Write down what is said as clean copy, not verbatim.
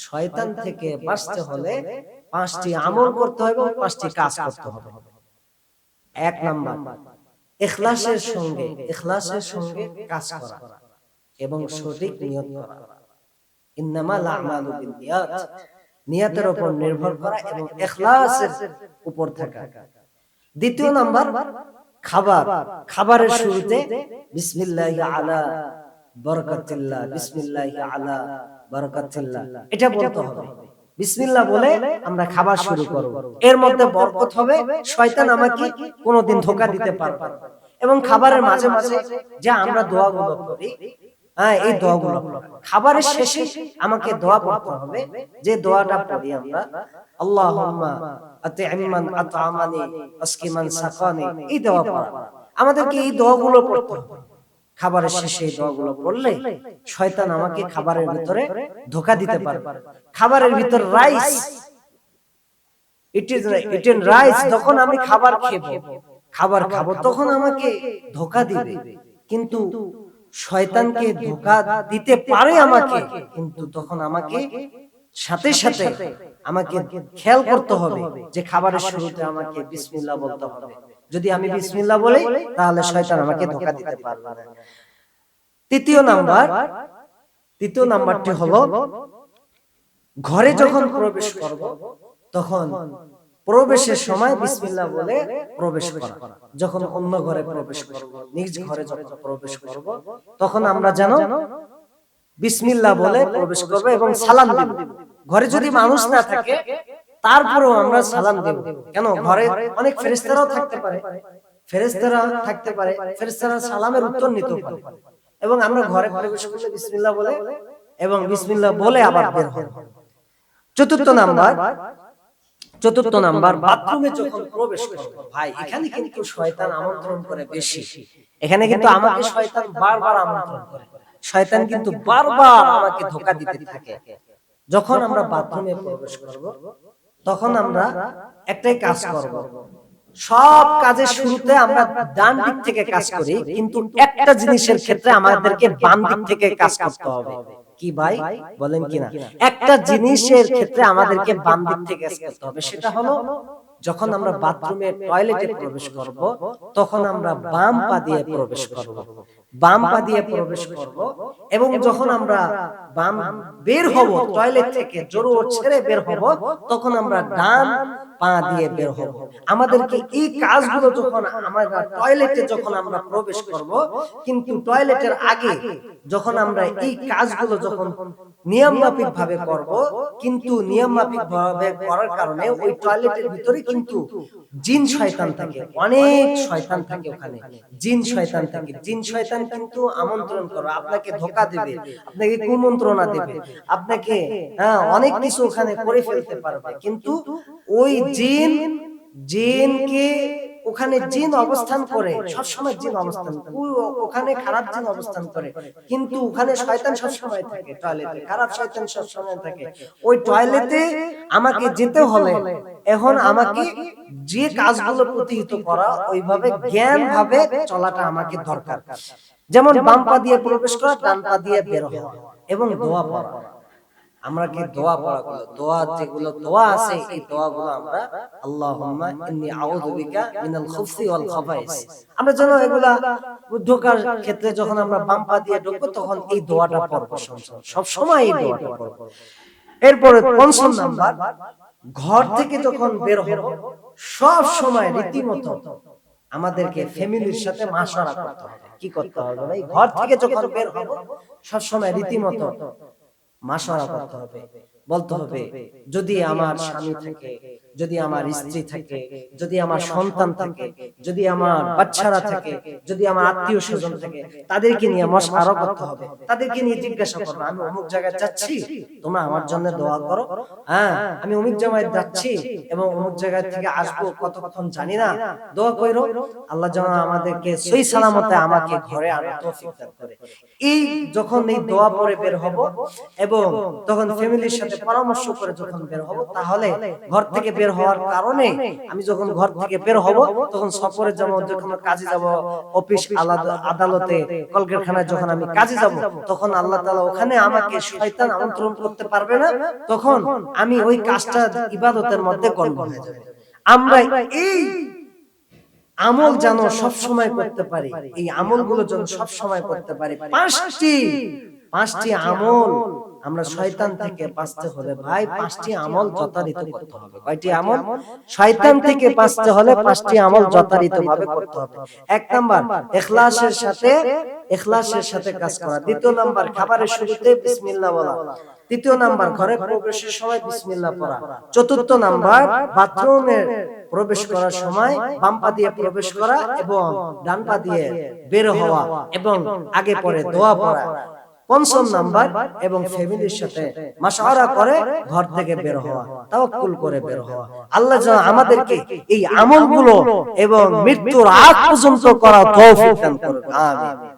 শয়তান থেকে বাঁচতে হলে 5টি আমল করতে হবে এবং 5টি কাজ করতে হবে। 1 নাম্বার, ইখলাসের সঙ্গে কাজ করা এবং সঠিক নিয়ত করা। ইন্নামাল আমালু বিন্নিয়াত, নিয়তের উপর নির্ভর করা এবং ইখলাসের উপর থাকা। 2 নাম্বার, খাবারের শুরুতে বিসমিল্লাহি আলা বারাকাতিল্লাহ, বিসমিল্লাহি আলা বারাকাতিল্লাহ এটা বলতে হবে। বিসমিল্লাহ বলে আমরা খাবার শুরু করব, এর মধ্যে বরকত হবে, শয়তান আমাকে কোনোদিন ধোঁকা দিতে পারবে না। এবং খাবারের মাঝে মাঝে যে আমরা দোয়াগুলো করি, এই দোয়াগুলো খাবারের শেষে আমাকে দোয়া পড়তে হবে, যে দোয়াটা পড়ি আমরা, আল্লাহুম্মা আত'ইমান আত'আমানি আসকিমান সাকানি, এই দোয়া পড়া। আমাদেরকে এই দোয়াগুলো পড়তে হবে। খাবারের শেষে এই দোয়াগুলো পড়লে শয়তান আমাকে খাবারের ভিতরে ধোঁকা দিতে পারবে। খাবারের ভিতর রাইস, ইট ইন রাইস, যখন আমি খাবার খাবো তখন আমাকে ধোঁকা দিবে, কিন্তু শয়তানকে ধোঁকা দিতে পারে আমাকে, কিন্তু তখন আমাকে সাথে সাথে আমাকে খেয়াল করতে হবে যে খাবারের শুরুতে আমাকে বিসমিল্লাহ বলতে হবে। যদি আমি বিসমিল্লাহ বলি তাহলে শয়তান আমাকে ধোঁকা দিতে পারবে না। তৃতীয় নাম্বারটি হলো, ঘরে যখন প্রবেশ করব তখন প্রবেশের সময় বিসমিল্লাহ বলে প্রবেশ করা। যখন অন্য ঘরে প্রবেশ করব, নিজ ঘরে যখন প্রবেশ করব, তখন আমরা যেন বিসমিল্লাহ বলে প্রবেশ করব এবং সালাম দেব। ঘরে যদি মানুষ না থাকে তারপরেও আমরা সালাম দেব। কেন? ঘরে অনেক ফেরেশতারাও থাকতে পারে, ফেরেশতারা সালামের উত্তর নিতে পারে। এবং আমরা ঘরে প্রবেশ করলে বিসমিল্লাহ বলে এবং বিসমিল্লাহ বলে আবার বের হব। চতুর্থ নাম্বার, বাথরুমে যখন প্রবেশ করব, ভাই এখানে কিন্তু শয়তান আমন্ত্রণ করে বেশি। এখানে কিন্তু আমাকে শয়তান বারবার আমন্ত্রণ করে, শয়তান কিন্তু বারবার আমাকে ধোঁকা দিতে থাকে। যখন আমরা বাথরুমে প্রবেশ করব তখন আমরা একটাই কাজ করব, সব কাজের শুরুতে আমরা ডান দিক থেকে কাজ করি, কিন্তু একটা জিনিসের ক্ষেত্রে আমাদেরকে বাম দিক থেকে কাজ করতে হবে। কি ভাই বলেন কিনা? একটা জিনিসের ক্ষেত্রে আমাদেরকে বাম দিক থেকে কাজ করতে হবে। সেটা হলো, যখন আমরা বাথরুমে টয়লেটে প্রবেশ করব তখন আমরা বাম পা দিয়ে প্রবেশ করব, এবং যখন আমরা বাম বের হব টয়লেট থেকে, জরুর ছেড়ে বের হব, তখন আমরা ডান পা দিয়ে বের হব। আমাদেরকে এই কাজগুলো যখন আমরা টয়লেটে যখন আমরা প্রবেশ করব, কিন্তু টয়লেটের আগে যখন আমরা এই কাজগুলো যখন নিয়মমাফিক ভাবে করব, কিন্তু নিয়মমাফিক ভাবে করার কারণে ওই টয়লেটের ভিতরে কিন্তু জিন শয়তান থাকে, অনেক শয়তান থাকে ওখানে, জিন শয়তান কিন্তু আমন্ত্রণ করে, আপনাকে ধোঁকা দেবে, আপনাকে কুমন্ত্রণা দেবে, আপনাকে অনেক কিছু ওখানে করে ফেলতে পারবে। কিন্তু ওই জিনকে ওখানে জিন অবস্থান করে, সবসময় জিন অবস্থান, ওখানে খারাপ জিন অবস্থান করে, কিন্তু ওখানে শয়তান সবসময় থাকে টয়লেটে, খারাপ শয়তান সবসময় থাকে ওই টয়লেটে। আমাকে যেতে হলে এখন আমাকে যে কাজগুলো প্রতিহিত করা, ওইভাবে জ্ঞান ভাবে চলাটা আমাকে দরকার। যেমন বাম পা দিয়ে প্রবেশ করা, ডান পা দিয়ে বের হওয়া, এবং দোয়া পড়া। আমরা কি যেগুলো দোয়া আছে, এই দোয়াগুলো আমরা আল্লাহুম্মা ইন্নী আউযু বিকা মিনাল খুবসি ওয়াল খাবাইস, আমরা যেন এগুলা ঢোকার ক্ষেত্রে যখন আমরা বাম পা দিয়ে ঢুকবো তখন এই দোয়াটা পড়ব, সব সময় এই দোয়াটা পড়ব। এরপরে পঞ্চম নাম্বার, ঘর থেকে যখন বের হব সব সময় রীতিমতো আমাদেরকে ফ্যামিলির সাথে মাশওয়ারা করতে হবে। কি করতে হবে ভাই? ঘর থেকে যখন বের হব সব সময় রীতিমতো মাশওয়ারা করতে হবে, বলতে হবে, যদি আমার স্বামী থাকে, যদি আমার স্ত্রী থাকে, যদি আমার সন্তান থাকে, যদি আমার বাচ্চারা থাকে, যদি আমার আত্মীয় স্বজন থাকে, তাদেরকে নিয়ে মাশওয়ারা করতে হবে। তাদেরকে নিয়ে জিজ্ঞাসা করবো, আমি অমুক জায়গায় যাচ্ছি, তোমরা আমার জন্য দোয়া করো। আমি অমুক জায়গায় যাচ্ছি এবং অমুক জায়গা থেকে আসবো, কতক্ষণ জানি না, দোয়া করো আল্লাহ যেন আমাদেরকে সহি সালামতে আমাকে ঘরে আনার তৌফিক দান করে। এই যখন এই দোয়া পড়ে বের হব এবং তখন ফ্যামিলির সাথে পরামর্শ করে যখন বের হব, তাহলে ঘর থেকে বের হওয়ার কারণে আমি যখন ঘর থেকে বের হব তখন সফরে যাব, যখন কাজে যাব, অফিস আদালতে কলকারখানায় যখন আমি কাজে যাব, তখন আল্লাহ তাআলা ওখানে আমাকে শয়তান আমন্ত্রণ করতে পারবে না, তখন আমি ওই কাজটা ইবাদতের মধ্যে গণ্য হয়ে যাবে। আমরা এই আমল যেন সব সময় করতে পারি, এই আমলগুলো যেন সব সময় করতে পারি। পাঁচটি আমল আমরা শয়তান থেকে বাঁচতে হলে ভাই পাঁচটি আমল যথারীতি করতে হবে। কয়টি আমল? শয়তান থেকে বাঁচতে হলে পাঁচটি আমল যথারীতিভাবে করতে হবে। এক নাম্বার ইখলাসের সাথে কাজ করা। দ্বিতীয় নাম্বার খাবারের শুরুতে বিসমিল্লাহ বলা। তৃতীয় নাম্বার ঘরে প্রবেশের সময় বিসমিল্লাহ পড়া। চতুর্থ নাম্বার বাথরুমে প্রবেশ করার সময় বাম পা দিয়ে প্রবেশ করা এবং ডান পা দিয়ে বের হওয়া এবং আগে পরে দোয়া পড়া। পঞ্চম নাম্বার এবং ফ্যামিলির সাথে মাশওয়ারা করে ঘর থেকে বের হওয়া, তাওয়াক্কুল করে বের হওয়া। আল্লাহ যেন আমাদেরকে এই আমলগুলো এবং মৃত্যুর আগ পর্যন্ত করা তৌফিক দান করুন। আমিন।